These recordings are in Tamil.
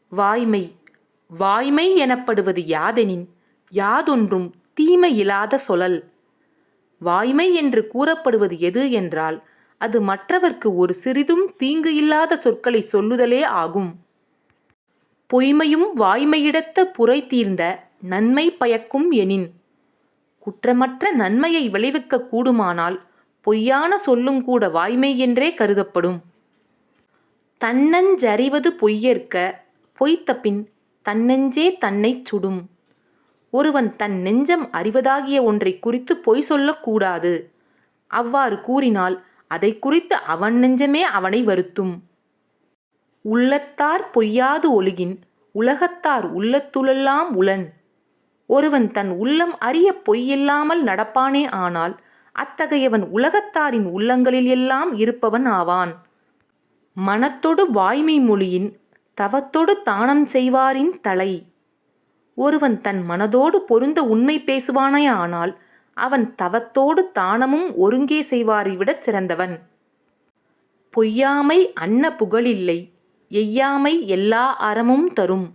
வாய்மை. வாய்மை எனப்படுவது யாதெனின், யாதொன்றும் தீமையிலாத சொலல். வாய்மை என்று கூறப்படுவது எது என்றால், அது மற்றவர்க்கு ஒரு சிறிதும் தீங்கு இல்லாத சொற்களை சொல்லுதலே ஆகும். பொய்மையும் வாய்மையிடத்த புரை தீர்ந்த நன்மை பயக்கும் எனின். குற்றமற்ற நன்மையை விளைவிக்க கூடுமானால் பொய்யான சொல்லும் கூட வாய்மை என்றே கருதப்படும். தன்னஞ்சறிவது பொய்யற்க, பொய்த்தபின் தன்னெஞ்சே தன்னைச் சுடும். ஒருவன் தன் நெஞ்சம் அறிவதாகிய ஒன்றை குறித்து பொய் சொல்லக்கூடாது. அவ்வாறு கூறினால் அதை குறித்து அவன் நெஞ்சமே அவனை வருத்தும். உள்ளத்தார் பொய்யாது ஒழுகின், உலகத்தார் உள்ளத்துளெல்லாம் உளன். ஒருவன் தன் உள்ளம் அறிய பொய்யில்லாமல் நடப்பானே ஆனால் அத்தகையவன் உலகத்தாரின் உள்ளங்களில் எல்லாம் இருப்பவன் ஆவான். மனத்தொடு வாய்மை மொழியின், தவத்தொடு தானம் செய்வாரின் தலை. ஒருவன் தன் மனதோடு பொருந்த உண்மை பேசுவானே ஆனால் அவன் தவத்தோடு தானமும் ஒருங்கே செய்வாரை விடச் சிறந்தவன். பொய்யாமை அன்ன புகழில்லை, எய்யாமை எல்லா அறமும் தரும்.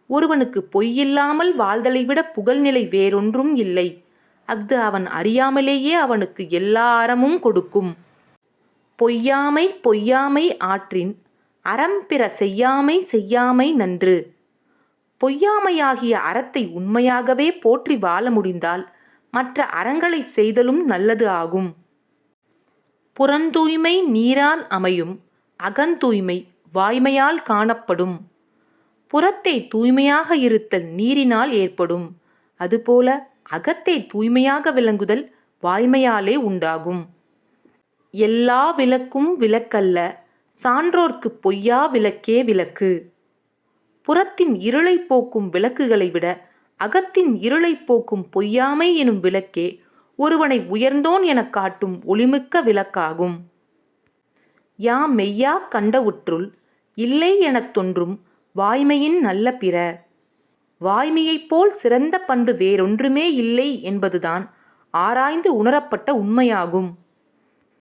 ஒருவனுக்கு பொய்யில்லாமல் வாழ்தலை விட புகழ்நிலை வேறொன்றும் இல்லை. அஃது அவன் அறியாமலேயே அவனுக்கு எல்லா அறமும் கொடுக்கும். பொய்யாமை பொய்யாமை ஆற்றின், அறம் பிற செய்யாமை செய்யாமை நன்று. பொய்யாமையாகிய அறத்தை உண்மையாகவே போற்றி வாழ முடிந்தால் மற்ற அறங்களை செய்தலும் நல்லது ஆகும். புறந்தூய்மை நீரால் அமையும், அகந்தூய்மை வாய்மையால் காணப்படும். புறத்தே தூய்மையாக இருத்தல் நீரினால் ஏற்படும். அதுபோல அகத்தே தூய்மையாக விளங்குதல் வாய்மையாலே உண்டாகும். எல்லா விளக்கும் விளக்கல்ல, சான்றோர்க்கு பொய்யா விளக்கே விளக்கு. புறத்தின் இருளை போக்கும் விளக்குகளை விட அகத்தின் இருளை போக்கும் பொய்யாமை எனும் விளக்கே ஒருவனை உயர்ந்தோன் எனக் காட்டும் ஒளிமிக்க விளக்காகும். யாம் மெய்யா கண்டவுற்றுள் இல்லை எனத் தோன்றும் வாய்மையின் நல்ல பிற. வாய்மையைப் போல் சிறந்த பண்பு வேறொன்றுமே இல்லை என்பதுதான் ஆராய்ந்து உணரப்பட்ட உண்மையாகும்.